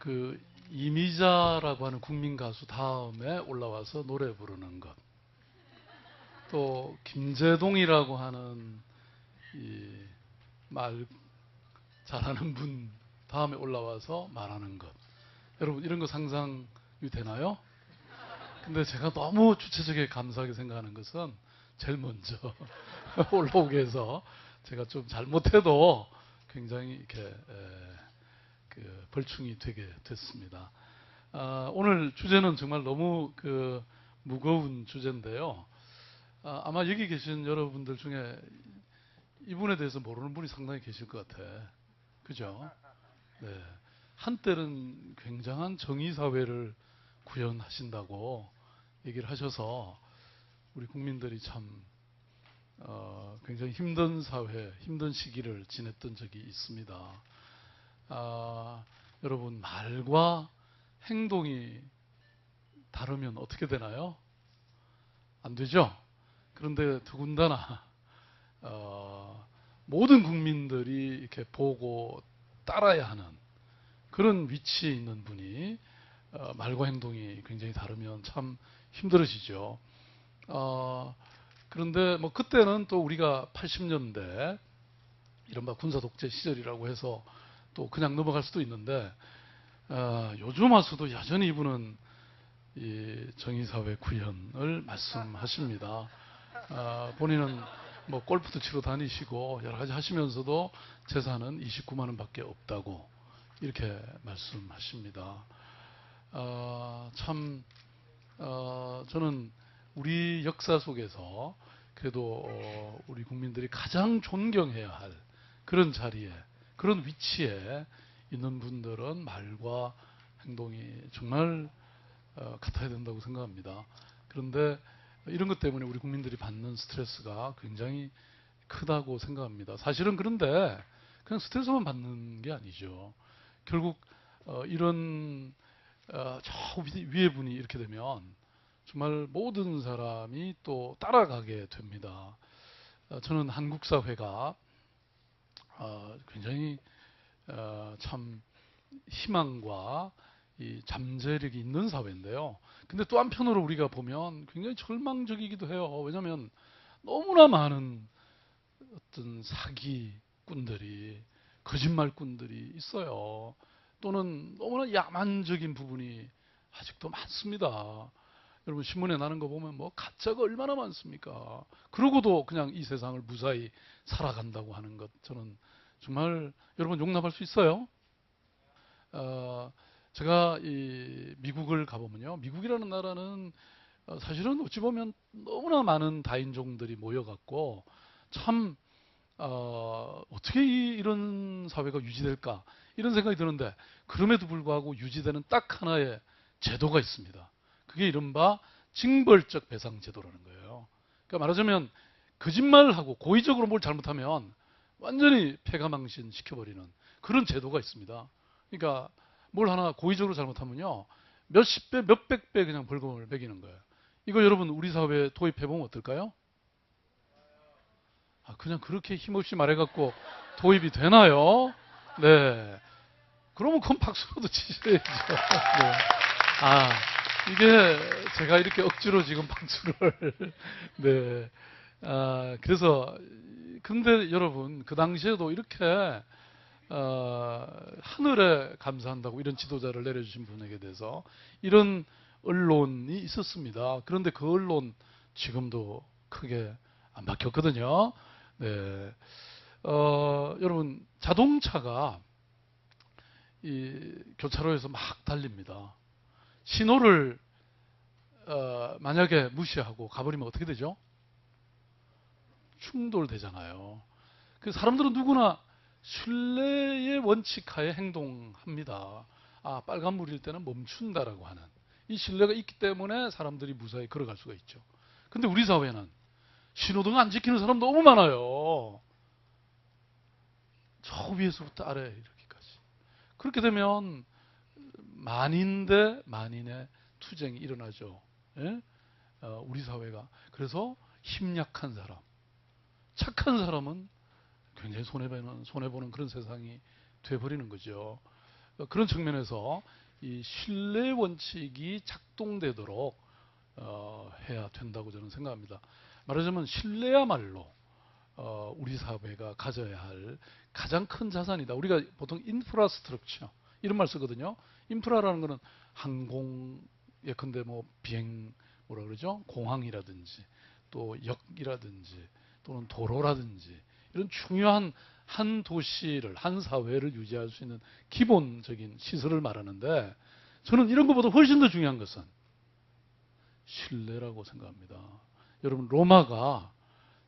그 이미자라고 하는 국민 가수 다음에 올라와서 노래 부르는 것. 또 김재동이라고 하는 이 말 잘하는 분 다음에 올라와서 말하는 것. 여러분 이런 거 상상이 되나요? 근데 제가 너무 주체적이게 감사하게 생각하는 것은 제일 먼저 올라오게 해서 제가 좀 잘못해도 굉장히 이렇게 그 벌충이 되게 됐습니다. 오늘 주제는 정말 너무 그 무거운 주제인데요. 아마 여기 계신 여러분들 중에 이분에 대해서 모르는 분이 상당히 계실 것 같아. 그죠? 네. 한때는 굉장한 정의사회를 구현하신다고 얘기를 하셔서 우리 국민들이 참 굉장히 힘든 사회, 힘든 시기를 지냈던 적이 있습니다. 여러분 말과 행동이 다르면 어떻게 되나요? 안 되죠? 그런데 더군다나 모든 국민들이 이렇게 보고 따라야 하는 그런 위치에 있는 분이 말과 행동이 굉장히 다르면 참 힘들어지죠. 그런데 뭐 그때는 또 우리가 80년대 이른바 군사 독재 시절이라고 해서 또 그냥 넘어갈 수도 있는데 요즘 와서도 여전히 이분은 이 정의사회 구현을 말씀하십니다. 본인은 뭐 골프도 치러 다니시고 여러 가지 하시면서도 재산은 29만 원밖에 없다고 이렇게 말씀하십니다. 참 저는 우리 역사 속에서 그래도 우리 국민들이 가장 존경해야 할 그런 자리에, 그런 위치에 있는 분들은 말과 행동이 정말 같아야 된다고 생각합니다. 그런데 이런 것 때문에 우리 국민들이 받는 스트레스가 굉장히 크다고 생각합니다. 사실은 그런데 그냥 스트레스만 받는 게 아니죠. 결국 이런 저 위에 분이 이렇게 되면 정말 모든 사람이 또 따라가게 됩니다. 저는 한국 사회가 굉장히 참 희망과 이 잠재력이 있는 사회인데요. 근데 또 한편으로 우리가 보면 굉장히 절망적이기도 해요. 왜냐하면 너무나 많은 어떤 사기꾼들이, 거짓말꾼들이 있어요. 또는 너무나 야만적인 부분이 아직도 많습니다. 여러분 신문에 나는 거 보면 뭐 가짜가 얼마나 많습니까? 그러고도 그냥 이 세상을 무사히 살아간다고 하는 것, 저는 정말 여러분 용납할 수 있어요? 제가 이 미국을 가보면요, 미국이라는 나라는 사실은 어찌 보면 너무나 많은 다인종들이 모여갖고 참 어떻게 이런 사회가 유지될까 이런 생각이 드는데, 그럼에도 불구하고 유지되는 딱 하나의 제도가 있습니다. 그게 이른바 징벌적 배상 제도라는 거예요. 그러니까 말하자면 거짓말하고 고의적으로 뭘 잘못하면 완전히 폐가망신 시켜버리는 그런 제도가 있습니다. 그러니까 뭘 하나 고의적으로 잘못하면요, 몇십 배, 몇백 배 그냥 벌금을 매기는 거예요. 이거 여러분 우리 사회에 도입해보면 어떨까요? 그냥 그렇게 힘없이 말해갖고 도입이 되나요? 네. 그러면 그건 박수라도 치셔야죠. 네. 아, 이게 제가 이렇게 억지로 지금 박수를, 네. 그래서, 근데 여러분, 그 당시에도 이렇게, 하늘에 감사한다고 이런 지도자를 내려주신 분에게 대해서 이런 언론이 있었습니다. 그런데 그 언론 지금도 크게 안 바뀌었거든요. 네. 여러분, 자동차가 이 교차로에서 막 달립니다. 신호를 만약에 무시하고 가버리면 어떻게 되죠? 충돌되잖아요. 그 사람들은 누구나 신뢰의 원칙 하에 행동합니다. 빨간불일 때는 멈춘다라고 하는 이 신뢰가 있기 때문에 사람들이 무사히 걸어갈 수가 있죠. 근데 우리 사회는 신호등 안 지키는 사람 너무 많아요. 저 위에서부터 아래 이렇게까지. 그렇게 되면 만인 대 만인의 투쟁이 일어나죠. 예? 우리 사회가. 그래서 힘약한 사람, 착한 사람은 굉장히 손해보는 그런 세상이 돼버리는 거죠. 그런 측면에서 이 신뢰 원칙이 작동되도록 해야 된다고 저는 생각합니다. 말하자면 신뢰야말로 우리 사회가 가져야 할 가장 큰 자산이다. 우리가 보통 인프라스트럭처 이런 말 쓰거든요. 인프라라는 거는 항공 예컨대 뭐 비행 뭐라 그러죠? 공항이라든지 또 역이라든지 또는 도로라든지 이런 중요한 한 도시를 한 사회를 유지할 수 있는 기본적인 시설을 말하는데 저는 이런 것보다 훨씬 더 중요한 것은 신뢰라고 생각합니다. 여러분 로마가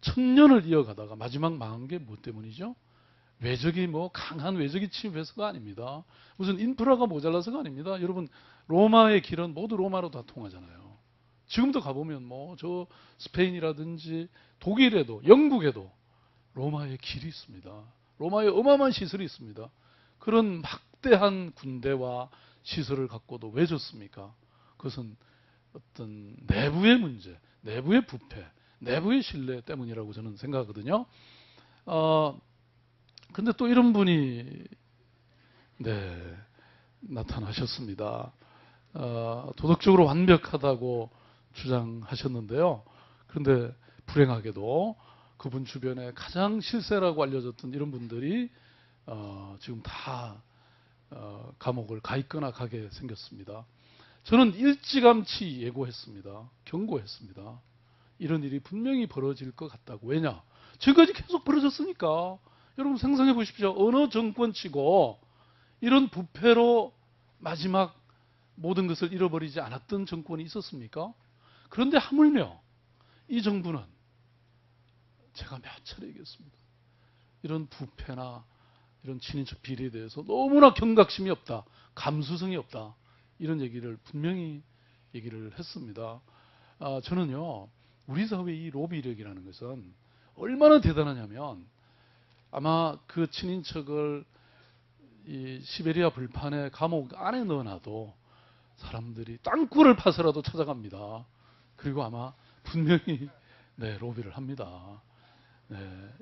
1000년을 이어가다가 마지막 망한 게 뭐 때문이죠? 외적이 뭐 강한 외적이 침입해서가 아닙니다. 무슨 인프라가 모자라서가 아닙니다. 여러분 로마의 길은 모두 로마로 다 통하잖아요. 지금도 가보면 뭐 저 스페인이라든지 독일에도 영국에도 로마의 길이 있습니다. 로마의 어마어마한 시설이 있습니다. 그런 막대한 군대와 시설을 갖고도 왜 졌습니까? 그것은 어떤 내부의 문제, 내부의 부패, 내부의 신뢰 때문이라고 저는 생각하거든요. 근데 또 이런 분이 나타나셨습니다. 도덕적으로 완벽하다고 주장하셨는데요. 그런데 불행하게도 그분 주변에 가장 실세라고 알려졌던 이런 분들이 지금 다 감옥을 가 있거나 가게 생겼습니다. 저는 일찌감치 예고했습니다. 경고했습니다. 이런 일이 분명히 벌어질 것 같다고. 왜냐? 지금까지 계속 벌어졌으니까. 여러분 상상해 보십시오. 어느 정권치고 이런 부패로 마지막 모든 것을 잃어버리지 않았던 정권이 있었습니까? 그런데 하물며 이 정부는 제가 몇 차례 얘기했습니다. 이런 부패나 이런 친인척 비리에 대해서 너무나 경각심이 없다. 감수성이 없다. 이런 얘기를 분명히 얘기를 했습니다. 저는요. 우리 사회의 이 로비력이라는 것은 얼마나 대단하냐면 아마 그 친인척을 이 시베리아 불판에 감옥 안에 넣어놔도 사람들이 땅굴을 파서라도 찾아갑니다. 그리고 아마 분명히 로비를 합니다.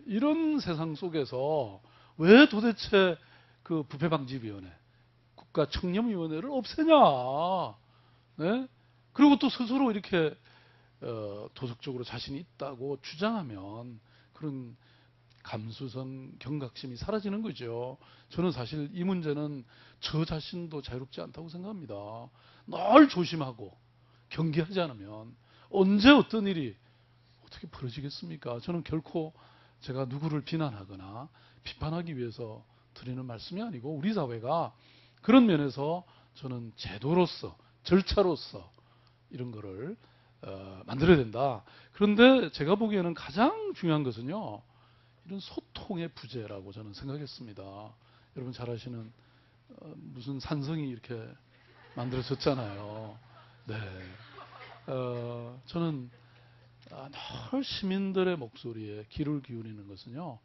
이런 세상 속에서 왜 도대체 그 부패방지위원회, 국가청렴위원회를 없애냐? 그리고 또 스스로 이렇게 도덕적으로 자신이 있다고 주장하면 그런 감수성, 경각심이 사라지는 거죠. 저는 사실 이 문제는 저 자신도 자유롭지 않다고 생각합니다. 늘 조심하고 경계하지 않으면 언제 어떤 일이 어떻게 벌어지겠습니까? 저는 결코 제가 누구를 비난하거나 비판하기 위해서 드리는 말씀이 아니고 우리 사회가 그런 면에서 저는 제도로서 절차로서 이런 거를 만들어야 된다. 그런데 제가 보기에는 가장 중요한 것은요. 이런 소통의 부재라고 저는 생각했습니다. 여러분 잘 아시는 무슨 산성이 이렇게 만들어졌잖아요. 저는 늘 시민들의 목소리에 귀를 기울이는 것은요.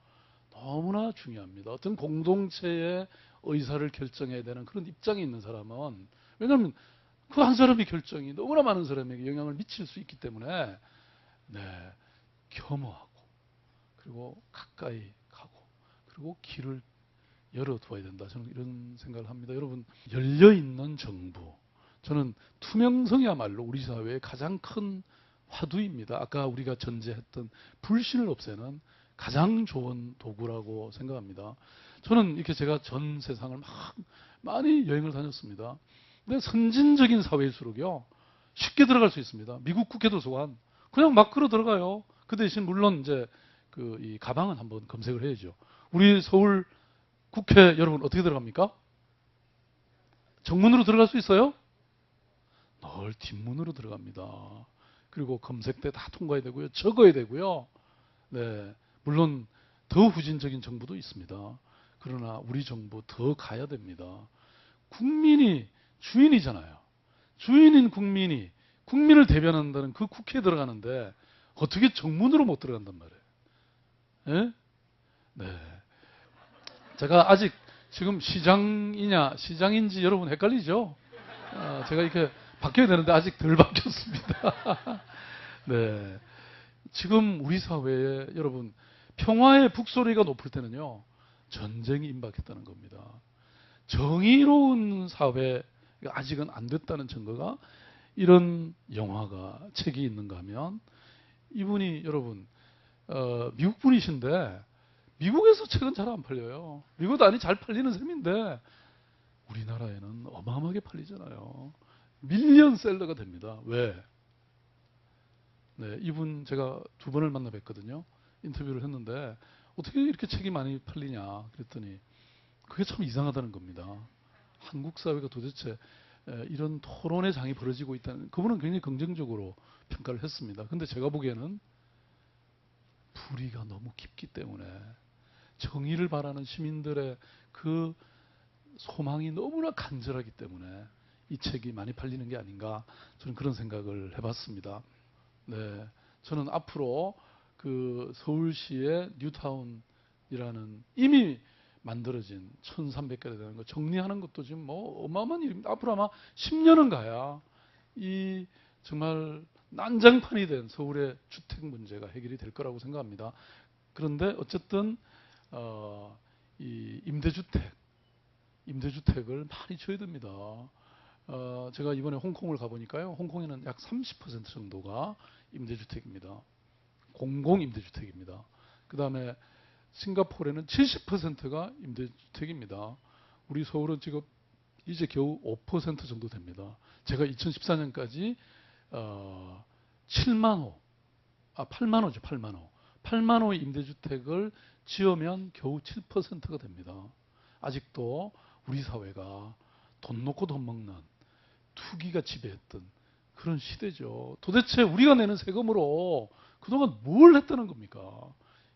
너무나 중요합니다. 어떤 공동체의 의사를 결정해야 되는 그런 입장에 있는 사람은 왜냐하면 그 한 사람의 결정이 너무나 많은 사람에게 영향을 미칠 수 있기 때문에 겸허하고 그리고 가까이 가고 그리고 길을 열어두어야 된다. 저는 이런 생각을 합니다. 여러분 열려있는 정부 저는 투명성이야말로 우리 사회의 가장 큰 화두입니다. 아까 우리가 전제했던 불신을 없애는 가장 좋은 도구라고 생각합니다. 저는 이렇게 제가 전 세상을 많이 여행을 다녔습니다. 근데 선진적인 사회일수록요 쉽게 들어갈 수 있습니다. 미국 국회도서관 그냥 막 걸어 들어가요. 그 대신 물론 이제 이 가방은 한번 검색을 해야죠. 우리 서울 국회 여러분 어떻게 들어갑니까? 정문으로 들어갈 수 있어요? 늘 뒷문으로 들어갑니다. 그리고 검색대 다 통과해야 되고요. 적어야 되고요. 물론 더 후진적인 정부도 있습니다. 그러나 우리 정부 더 가야 됩니다. 국민이 주인이잖아요. 주인인 국민이 국민을 대변한다는 그 국회에 들어가는데 어떻게 정문으로 못 들어간단 말이에요. 제가 아직 지금 시장인지 여러분 헷갈리죠? 제가 이렇게 바뀌어야 되는데 아직 덜 바뀌었습니다. 지금 우리 사회에 여러분 평화의 북소리가 높을 때는요 전쟁이 임박했다는 겁니다. 정의로운 사회가 아직은 안 됐다는 증거가 이런 영화가 책이 있는가 하면 이분이 여러분 미국 분이신데 미국에서 책은 잘 안 팔려요. 미국도 아니 잘 팔리는 셈인데 우리나라에는 어마어마하게 팔리잖아요. 밀리언셀러가 됩니다. 왜? 네, 이분 제가 2번을 만나 뵀거든요. 인터뷰를 했는데 어떻게 이렇게 책이 많이 팔리냐 그랬더니 그게 참 이상하다는 겁니다. 한국 사회가 도대체 이런 토론의 장이 벌어지고 있다는, 그분은 굉장히 긍정적으로 평가를 했습니다. 근데 제가 보기에는 불의가 너무 깊기 때문에 정의를 바라는 시민들의 그 소망이 너무나 간절하기 때문에 이 책이 많이 팔리는 게 아닌가, 저는 그런 생각을 해봤습니다. 네, 저는 앞으로 그 서울시의 뉴타운이라는 이미 만들어진 1300개가 되는 거 정리하는 것도 지금 뭐 어마어마한 일입니다. 앞으로 아마 10년은 가야 이 정말 난장판이 된 서울의 주택 문제가 해결이 될 거라고 생각합니다. 그런데 어쨌든 이 임대주택을 많이 줘야 됩니다. 제가 이번에 홍콩을 가보니까요, 홍콩에는 약 30% 정도가 임대주택입니다. 공공임대주택입니다. 그 다음에 싱가포르에는 70%가 임대주택입니다. 우리 서울은 지금 이제 겨우 5% 정도 됩니다. 제가 2014년까지 8만 호죠, 8만 호. 8만 호의 임대주택을 지으면 겨우 7%가 됩니다. 아직도 우리 사회가 돈 놓고 돈 먹는 투기가 지배했던 그런 시대죠. 도대체 우리가 내는 세금으로 그동안 뭘 했다는 겁니까?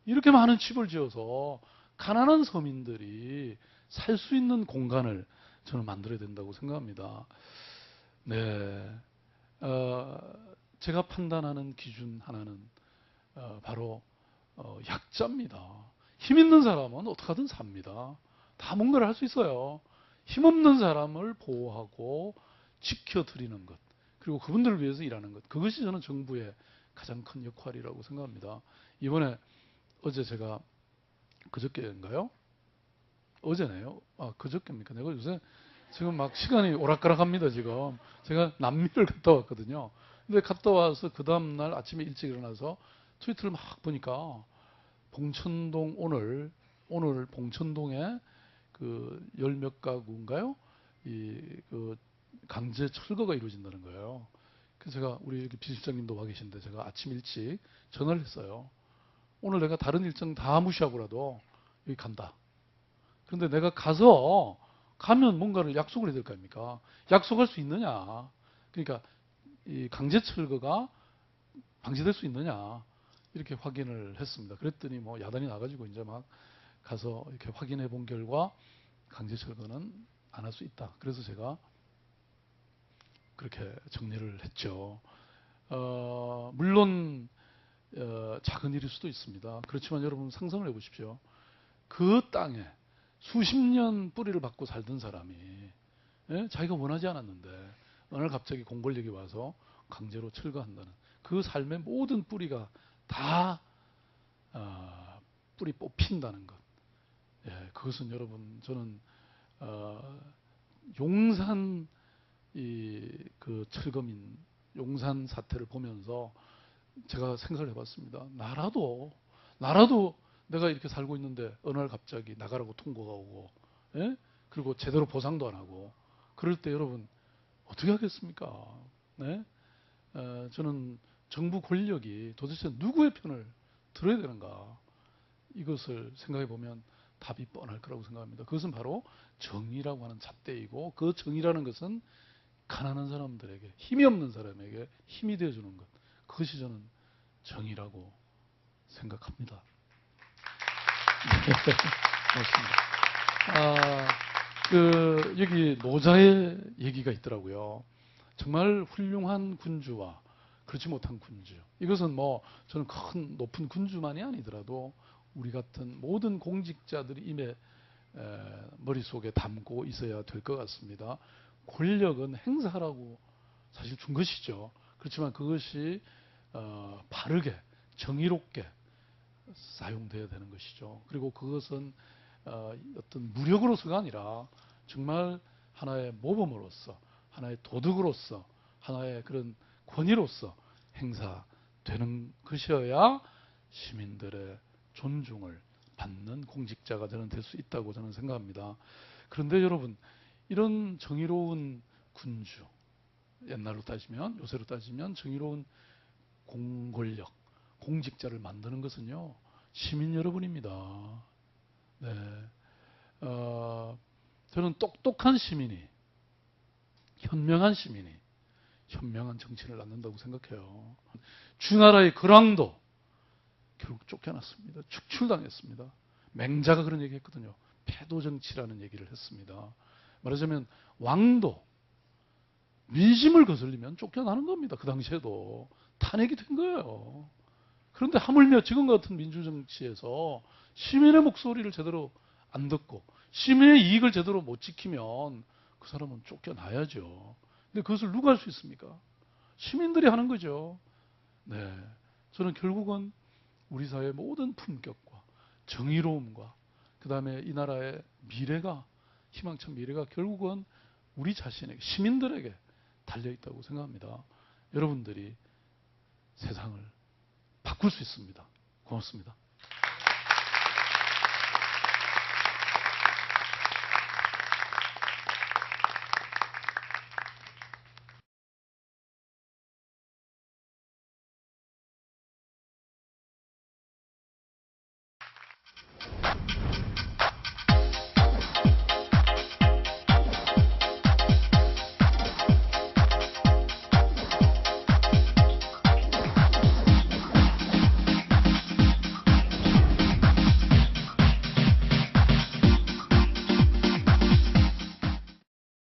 이렇게 많은 집을 지어서 가난한 서민들이 살 수 있는 공간을 저는 만들어야 된다고 생각합니다. 네, 제가 판단하는 기준 하나는 바로 약자입니다. 힘 있는 사람은 어떻게 하든 삽니다. 다 뭔가를 할 수 있어요. 힘없는 사람을 보호하고 지켜드리는 것, 그리고 그분들을 위해서 일하는 것, 그것이 저는 정부의 가장 큰 역할이라고 생각합니다. 이번에 어제 제가 그저께인가요? 어제네요. 그저께입니까? 내가 요새 지금 막 시간이 오락가락합니다. 지금 제가 남미를 갔다 왔거든요. 근데 갔다 와서 그 다음날 아침에 일찍 일어나서 트위터를 막 보니까 봉천동 오늘 봉천동에 그 열 몇 가구인가요? 그 강제 철거가 이루어진다는 거예요. 그래서 제가 우리 여기 비실장님도 와 계신데 제가 아침 일찍 전화를 했어요. 오늘 내가 다른 일정 다 무시하고라도 여기 간다. 그런데 내가 가면 뭔가를 약속을 해야 될 거 아닙니까? 약속할 수 있느냐? 그러니까 이 강제 철거가 방지될 수 있느냐? 이렇게 확인을 했습니다. 그랬더니 뭐 야단이 나가지고 이제 막 가서 이렇게 확인해 본 결과 강제 철거는 안 할 수 있다. 그래서 제가 그렇게 정리를 했죠. 물론 작은 일일 수도 있습니다. 그렇지만 여러분 상상을 해보십시오. 그 땅에 수십 년 뿌리를 받고 살던 사람이 자기가 원하지 않았는데 어느 날 갑자기 공권력이 와서 강제로 철거한다는 그 삶의 모든 뿌리가 다 뿌리 뽑힌다는 것. 그것은 여러분 저는 용산 그 철거민 용산 사태를 보면서 제가 생각을 해봤습니다. 나라도 내가 이렇게 살고 있는데 어느 날 갑자기 나가라고 통보가 오고, 그리고 제대로 보상도 안 하고, 그럴 때 여러분 어떻게 하겠습니까? 네? 저는 정부 권력이 도대체 누구의 편을 들어야 되는가, 이것을 생각해 보면 답이 뻔할 거라고 생각합니다. 그것은 바로 정의라고 하는 잣대이고, 그 정의라는 것은 가난한 사람들에게, 힘이 없는 사람에게 힘이 되어주는 것, 그것이 저는 정의라고 생각합니다. 고맙습니다. 여기 노자의 얘기가 있더라고요. 정말 훌륭한 군주와 그렇지 못한 군주. 이것은 뭐 저는 큰 높은 군주만이 아니더라도 우리 같은 모든 공직자들이 임에 머릿속에 담고 있어야 될 것 같습니다. 권력은 행사하라고 사실 준 것이죠. 그렇지만 그것이 바르게 정의롭게 사용되어야 되는 것이죠. 그리고 그것은 어떤 무력으로서가 아니라 정말 하나의 모범으로서, 하나의 도덕으로서, 하나의 그런 권위로서 행사되는 것이어야 시민들의 존중을 받는 공직자가 될 수 있다고 저는 생각합니다. 그런데 여러분, 이런 정의로운 군주, 옛날로 따지면, 요새로 따지면 정의로운 공권력, 공직자를 만드는 것은요, 시민 여러분입니다. 네. 저는 똑똑한 시민이, 현명한 시민이 현명한 정치를 낳는다고 생각해요. 주나라의 근왕도 결국 쫓겨났습니다. 축출당했습니다. 맹자가 그런 얘기 했거든요. 패도정치라는 얘기를 했습니다. 말하자면 왕도 민심을 거슬리면 쫓겨나는 겁니다. 그 당시에도 탄핵이 된 거예요. 그런데 하물며 지금 같은 민주정치에서 시민의 목소리를 제대로 안 듣고 시민의 이익을 제대로 못 지키면 그 사람은 쫓겨나야죠. 근데 그것을 누가 할 수 있습니까? 시민들이 하는 거죠. 네, 저는 결국은 우리 사회의 모든 품격과 정의로움과 그 다음에 이 나라의 미래가, 희망찬 미래가 결국은 우리 자신에게, 시민들에게 달려있다고 생각합니다. 여러분들이 세상을 바꿀 수 있습니다. 고맙습니다.